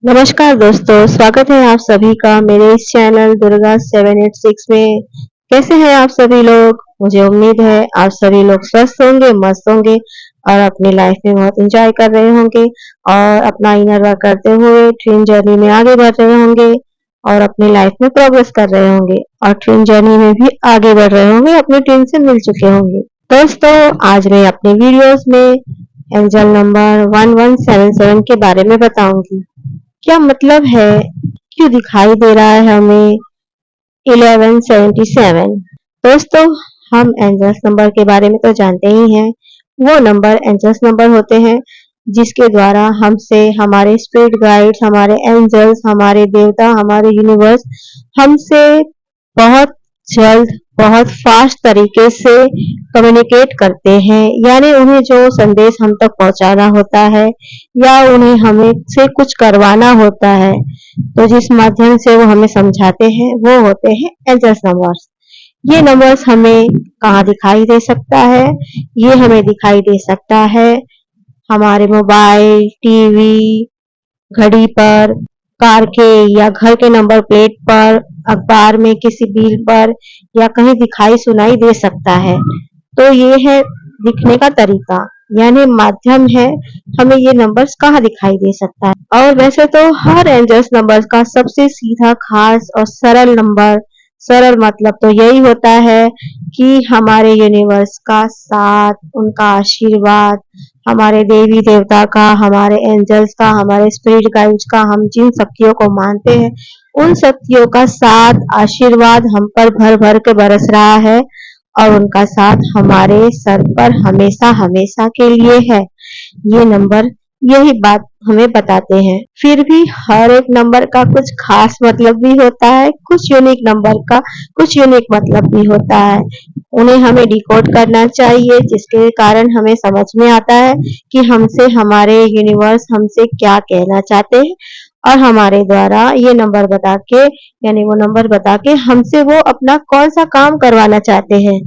नमस्कार दोस्तों, स्वागत है आप सभी का मेरे इस चैनल दुर्गा 786 में। कैसे हैं आप सभी लोग? मुझे उम्मीद है आप सभी लोग स्वस्थ होंगे, मस्त होंगे और अपनी लाइफ में बहुत एंजॉय कर रहे होंगे और अपना इनर वर्क करते हुए ट्विन जर्नी में आगे बढ़ रहे होंगे और अपनी लाइफ में प्रोग्रेस कर रहे होंगे और ट्विन जर्नी में भी आगे बढ़ रहे होंगे, अपने ट्विन से मिल चुके होंगे। दोस्तों, आज मैं अपने वीडियोस में एंजल नंबर 1177 के बारे में बताऊंगी। क्या मतलब है, क्यों दिखाई दे रहा है हमें 1177? दोस्तों, हम एंजल्स नंबर के बारे में तो जानते ही हैं। वो नंबर एंजल्स नंबर होते हैं जिसके द्वारा हमसे हमारे स्पिरिट गाइड्स, हमारे एंजल्स, हमारे देवता, हमारे यूनिवर्स हमसे बहुत जल्द, बहुत फास्ट तरीके से कम्युनिकेट करते हैं। यानी उन्हें जो संदेश हम तक पहुंचाना होता है या उन्हें हमें से कुछ करवाना होता है, तो जिस माध्यम से वो हमें समझाते हैं वो होते हैं एंजल्स नंबर्स। ये नंबर्स हमें कहाँ दिखाई दे सकता है? ये हमें दिखाई दे सकता है हमारे मोबाइल, टीवी, घड़ी पर, कार के या घर के नंबर प्लेट पर, अखबार में किसी बिल पर या कहीं दिखाई सुनाई दे सकता है। तो ये है दिखने का तरीका, यानी माध्यम है हमें ये नंबर्स कहाँ दिखाई दे सकता है। और वैसे तो हर एंजल्स नंबर्स का सबसे सीधा, खास और सरल नंबर, सरल मतलब तो यही होता है कि हमारे यूनिवर्स का साथ, उनका आशीर्वाद, हमारे देवी देवता का, हमारे एंजल्स का, हमारे स्पिरिट गाइड्स का, हम जिन शक्तियों को मानते हैं उन शक्तियों का साथ, आशीर्वाद हम पर भर भर के बरस रहा है और उनका साथ हमारे सर पर हमेशा हमेशा के लिए है। ये नंबर यही बात हमें बताते हैं। फिर भी हर एक नंबर का कुछ खास मतलब भी होता है, कुछ यूनिक नंबर का कुछ यूनिक मतलब भी होता है। उन्हें हमें डिकोड करना चाहिए, जिसके कारण हमें समझ में आता है कि हमसे हमारे यूनिवर्स हमसे क्या कहना चाहते हैं और हमारे द्वारा ये नंबर बता के, यानी वो नंबर बता के हमसे वो अपना कौन सा काम करवाना चाहते हैं।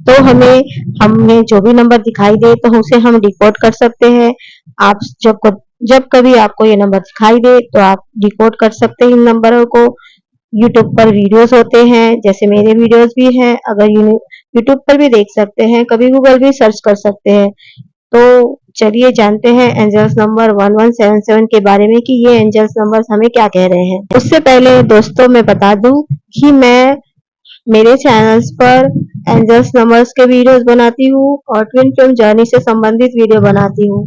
तो हमें जो भी नंबर दिखाई दे तो उसे हम डिकोड कर सकते हैं। आप जब कभी आपको ये नंबर दिखाई दे तो आप डिकोड कर सकते हैं इन नंबरों को। यूट्यूब पर वीडियोस होते हैं, जैसे मेरे वीडियोस भी हैं, अगर यूट्यूब पर भी देख सकते हैं, कभी गूगल भी सर्च कर सकते हैं। तो चलिए जानते हैं एंजल्स नंबर 1177 के बारे में कि ये एंजल्स नंबर्स हमें क्या कह रहे हैं। उससे पहले दोस्तों मैं बता दूं कि मैं मेरे चैनल्स पर एंजल्स नंबर्स के वीडियोस बनाती हूँ और ट्विन फ्लेम जर्नी से संबंधित वीडियो बनाती हूँ।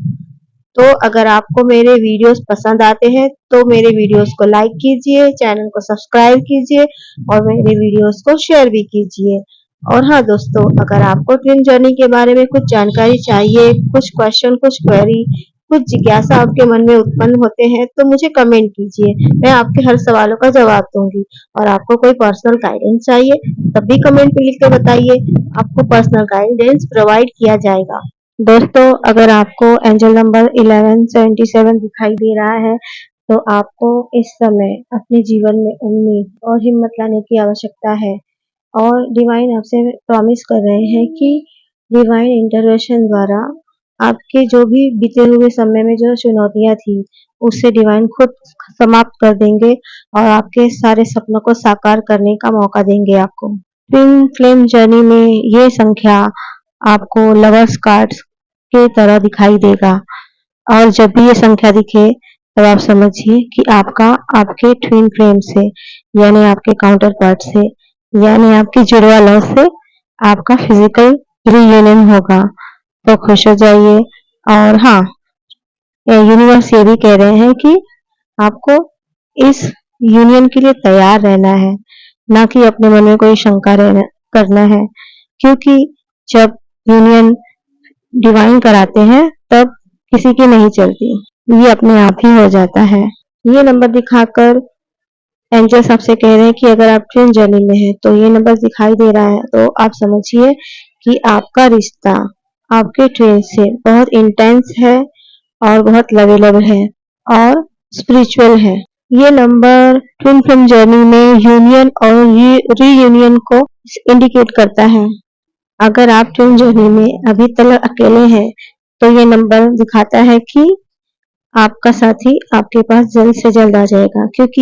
तो अगर आपको मेरे वीडियोस पसंद आते हैं तो मेरे वीडियोस को लाइक कीजिए, चैनल को सब्सक्राइब कीजिए और मेरे वीडियोस को शेयर भी कीजिए। और हाँ दोस्तों, अगर आपको ट्विन जर्नी के बारे में कुछ जानकारी चाहिए, कुछ क्वेश्चन, कुछ क्वेरी, कुछ जिज्ञासा आपके मन में उत्पन्न होते हैं तो मुझे कमेंट कीजिए, मैं आपके हर सवालों का जवाब दूंगी। और आपको कोई पर्सनल गाइडेंस चाहिए तब भी कमेंट में लिख के बताइए, आपको पर्सनल गाइडेंस प्रोवाइड किया जाएगा। दोस्तों, अगर आपको एंजल नंबर 1177 दिखाई दे रहा है तो आपको इस समय अपने जीवन में उम्मीद और हिम्मत लाने की आवश्यकता है। और डिवाइन आपसे प्रॉमिस कर रहे हैं कि डिवाइन इंटरवेंशन द्वारा आपके जो भी बीते हुए समय में जो चुनौतियां थी उससे डिवाइन खुद समाप्त कर देंगे और आपके सारे सपनों को साकार करने का मौका देंगे आपको। ट्विन फ्लेम जर्नी में ये संख्या आपको लवर्स कार्ड्स की तरह दिखाई देगा और जब भी ये संख्या दिखे तब आप समझिए कि आपके ट्विन फ्लेम से, यानी आपके काउंटर पार्ट से, यानी आपकी जुड़वा लव से आपका फिजिकल रीयूनियन होगा। तो खुश हो जाइए। और हाँ, यूनिवर्स ये भी कह रहे हैं कि आपको इस यूनियन के लिए तैयार रहना है, ना कि अपने मन में कोई शंका रहना करना है, क्योंकि जब यूनियन डिवाइन कराते हैं तब किसी की नहीं चलती, ये अपने आप ही हो जाता है। ये नंबर दिखाकर एंजल्स आपसे कह रहे हैं कि अगर आप ट्विन जर्नी में हैं तो ये नंबर दिखाई दे रहा है तो आप समझिए कि आपका रिश्ता आपके ट्विन से बहुत इंटेंस है और बहुत लवेलेबल है और स्पिरिचुअल है। ये नंबर ट्विन फ्लेम जर्नी में यूनियन और रीयूनियन को इंडिकेट करता है। अगर आप ट्विन जर्नी में अभी तक अकेले हैं तो ये नंबर दिखाता है कि आपका साथी आपके पास जल्द से जल्द आ जाएगा, क्योंकि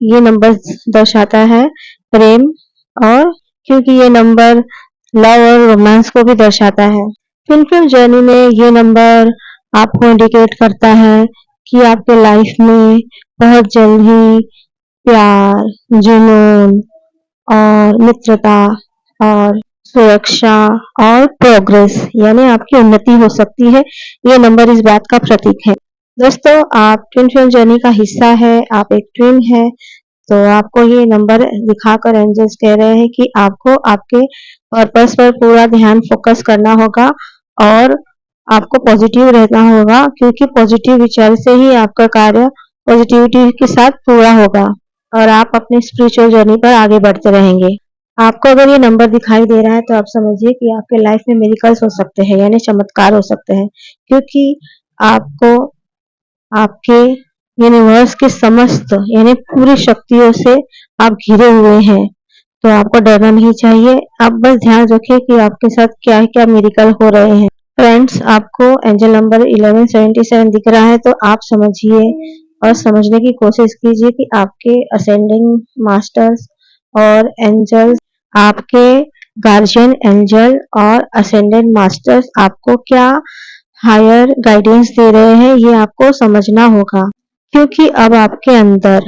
ये नंबर दर्शाता है प्रेम, और क्योंकि ये नंबर लव और रोमांस को भी दर्शाता है। ट्विन फ्लेम जर्नी में ये नंबर आपको इंडिकेट करता है कि आपके लाइफ में बहुत जल्द ही प्यार, जुनून और मित्रता और सुरक्षा और प्रोग्रेस यानी आपकी उन्नति हो सकती है। ये नंबर इस बात का प्रतीक है। दोस्तों, आप ट्विन फ्लेम जर्नी का हिस्सा है, आप एक ट्विन है, तो आपको ये नंबर दिखाकर एंजल्स कह रहे हैं कि आपको आपके पर्पस पर पूरा ध्यान फोकस करना होगा और आपको पॉजिटिव रहना होगा, क्योंकि पॉजिटिव विचार से ही आपका कार्य पॉजिटिविटी के साथ पूरा होगा और आप अपनी स्पिरिचुअल जर्नी पर आगे बढ़ते रहेंगे। आपको अगर ये नंबर दिखाई दे रहा है तो आप समझिए कि आपके लाइफ में मिरेकल्स हो सकते हैं, यानी चमत्कार हो सकते हैं, क्योंकि आपको आपके यूनिवर्स के समस्त यानी पूरी शक्तियों से आप घिरे हुए हैं, तो आपको डरना नहीं चाहिए। आप बस ध्यान रखिए कि आपके साथ क्या-क्या मिरेकल हो रहे हैं। फ्रेंड्स, आपको एंजल नंबर 1177 दिख रहा है, तो आप समझिए और समझने की कोशिश कीजिए कि आपके असेंडिंग मास्टर्स और एंजल्स, आपके गार्जियन एंजल और असेंडेंट मास्टर्स आपको क्या हायर गाइडेंस दे रहे हैं, ये आपको समझना होगा, क्योंकि अब आपके अंदर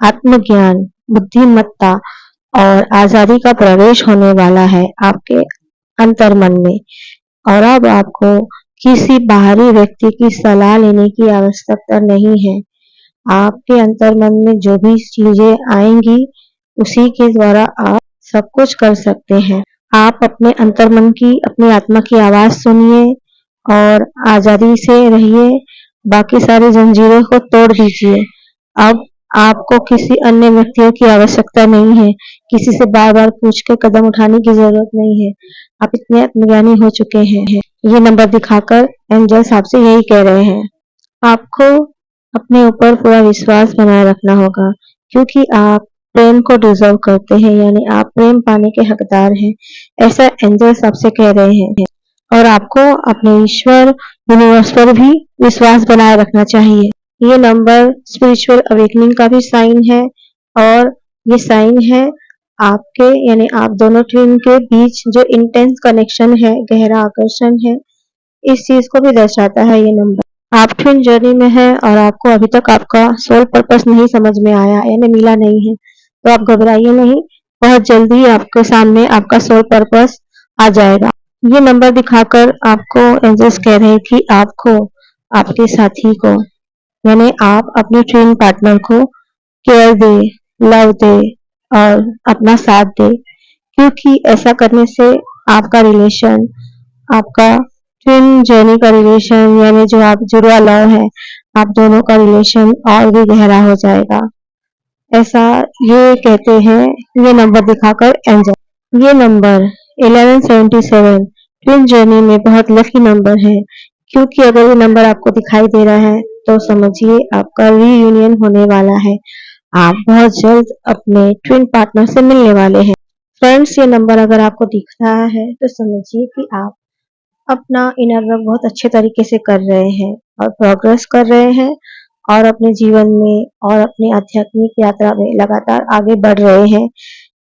आत्मज्ञान, बुद्धिमत्ता और आजादी का प्रवेश होने वाला है आपके अंतर्मन में, और अब आपको किसी बाहरी व्यक्ति की सलाह लेने की आवश्यकता नहीं है। आपके अंतर्मन में जो भी चीजें आएंगी, उसी के द्वारा आप सब कुछ कर सकते हैं। आप अपने अंतर्मन की, अपनी आत्मा की आवाज सुनिए और आजादी से रहिए, बाकी सारी जंजीरों को तोड़ दीजिए। अब आपको किसी अन्य व्यक्तियों की आवश्यकता नहीं है, किसी से बार-बार पूछ कर कदम उठाने की जरूरत नहीं है। आप इतने आत्मज्ञानी हो चुके हैं। ये नंबर दिखाकर एंजल्स आपसे यही कह रहे हैं। आपको अपने ऊपर पूरा विश्वास बनाए रखना होगा, क्योंकि आप प्रेम को डिजर्व करते हैं, यानी आप प्रेम पाने के हकदार हैं। ऐसा एंजल्स आपसे कह रहे हैं, और आपको अपने ईश्वर, यूनिवर्स पर भी विश्वास बनाए रखना चाहिए। ये नंबर स्पिरिचुअल अवेकनिंग का भी साइन है, और ये साइन है आपके यानी आप दोनों ट्विन के बीच जो इंटेंस कनेक्शन है, गहरा आकर्षण है, इस चीज को भी दर्शाता है ये नंबर। आप ट्विन जर्नी में है और आपको अभी तक आपका सोल पर्पस नहीं समझ में आया यानी मिला नहीं है, तो आप घबराइए नहीं, बहुत जल्दी आपके सामने आपका सोल पर्पस आ जाएगा। ये नंबर दिखाकर आपको एंजल्स कह रहे हैं कि आपको आपके साथी को यानी आप अपने ट्विन पार्टनर को केयर दे, लव दे और अपना साथ दे, क्योंकि ऐसा करने से आपका रिलेशन, आपका ट्विन जर्नी का रिलेशन यानी जो आप जुड़वा लव है, आप दोनों का रिलेशन और भी गहरा हो जाएगा। ऐसा ये कहते हैं ये नंबर दिखाकर एंजल। ये नंबर 1177 ट्विन जर्नी में बहुत लकी नंबर है, क्योंकि अगर ये नंबर आपको दिखाई दे रहा है तो समझिए आपका रीयूनियन होने वाला है। आप बहुत जल्द अपने ट्विन पार्टनर से मिलने वाले हैं। फ्रेंड्स, ये नंबर अगर आपको दिख रहा है तो समझिए कि आप अपना इनर वर्क बहुत अच्छे तरीके से कर रहे हैं और प्रोग्रेस कर रहे हैं, और अपने जीवन में और अपनी आध्यात्मिक यात्रा में लगातार आगे बढ़ रहे हैं।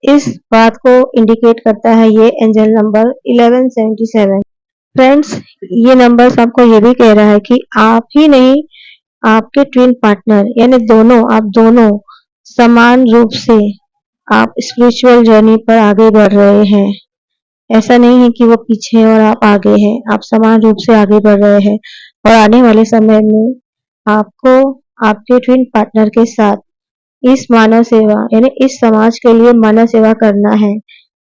इस बात को इंडिकेट करता है ये एंजल नंबर 1177। फ्रेंड्स, ये नंबर आपको ये भी कह रहा है कि आप ही नहीं, आपके ट्विन पार्टनर यानी आप दोनों समान रूप से आप स्पिरिचुअल जर्नी पर आगे बढ़ रहे हैं। ऐसा नहीं है कि वो पीछे हैं और आप आगे हैं, आप समान रूप से आगे बढ़ रहे हैं, और आने वाले समय में आपको आपके ट्विन पार्टनर के साथ इस मानव सेवा यानी इस समाज के लिए मानव सेवा करना है।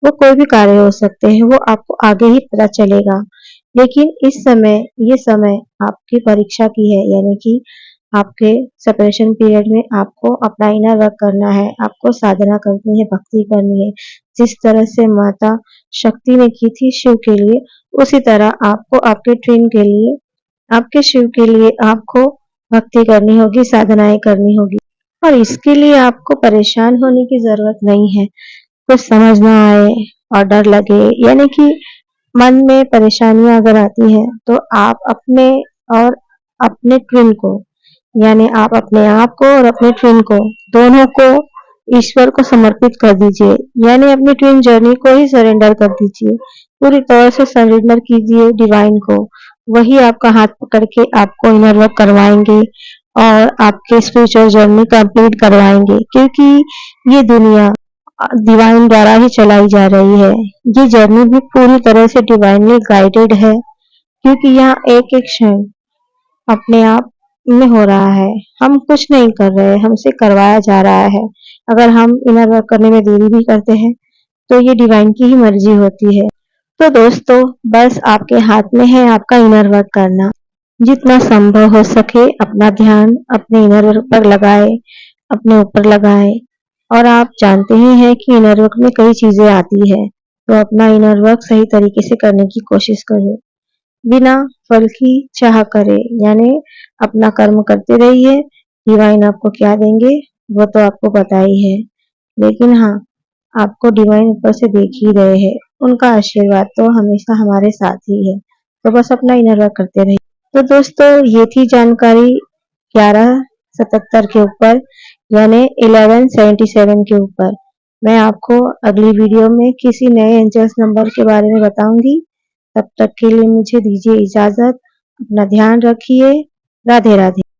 वो कोई भी कार्य हो सकते हैं, वो आपको आगे ही पता चलेगा, लेकिन इस समय ये समय आपकी परीक्षा की है, यानी कि आपके सेपरेशन पीरियड में आपको अपना इनर वर्क करना है, आपको साधना करनी है, भक्ति करनी है। जिस तरह से माता शक्ति ने की थी शिव के लिए, उसी तरह आपको आपके ट्विन के लिए, आपके शिव के लिए आपको भक्ति करनी होगी, साधनाएं करनी होगी, और इसके लिए आपको परेशान होने की जरूरत नहीं है। कुछ समझ ना आए और डर लगे यानी कि मन में परेशानियां अगर आती हैं, तो आप अपने और अपने ट्विन को यानी आप अपने आप को और अपने ट्विन को दोनों को ईश्वर को समर्पित कर दीजिए, यानी अपनी ट्विन जर्नी को ही सरेंडर कर दीजिए। पूरी तरह से सरेंडर कीजिए डिवाइन को। वही आपका हाथ पकड़ के आपको इनर वर्क करवाएंगे और आपके स्पिरिचुअल जर्नी कंप्लीट करवाएंगे, क्योंकि ये दुनिया डिवाइन द्वारा ही चलाई जा रही है। ये जर्नी भी पूरी तरह से डिवाइनली गाइडेड है, क्योंकि यहाँ एक एक क्षण अपने आप में हो रहा है। हम कुछ नहीं कर रहे, हमसे करवाया जा रहा है। अगर हम इनर वर्क करने में देरी भी करते हैं तो ये डिवाइन की ही मर्जी होती है। तो दोस्तों, बस आपके हाथ में है आपका इनर वर्क करना। जितना संभव हो सके अपना ध्यान अपने इनर वर्क पर लगाए, अपने ऊपर लगाए। और आप जानते ही हैं कि इनर वर्क में कई चीजें आती है, तो अपना इनर वर्क सही तरीके से करने की कोशिश करें, बिना फल की चाह करे, यानी अपना कर्म करते रहिए। डिवाइन आपको क्या देंगे वो तो आपको पता ही है, लेकिन हाँ, आपको डिवाइन ऊपर से देख ही रहे हैं। उनका आशीर्वाद तो हमेशा हमारे साथ ही है। तो बस अपना इनर वर्क करते रहिए। तो दोस्तों, ये थी जानकारी 1177 के ऊपर, यानी 1177 के ऊपर। मैं आपको अगली वीडियो में किसी नए एंजल्स नंबर के बारे में बताऊंगी। तब तक के लिए मुझे दीजिए इजाजत। अपना ध्यान रखिए। राधे राधे।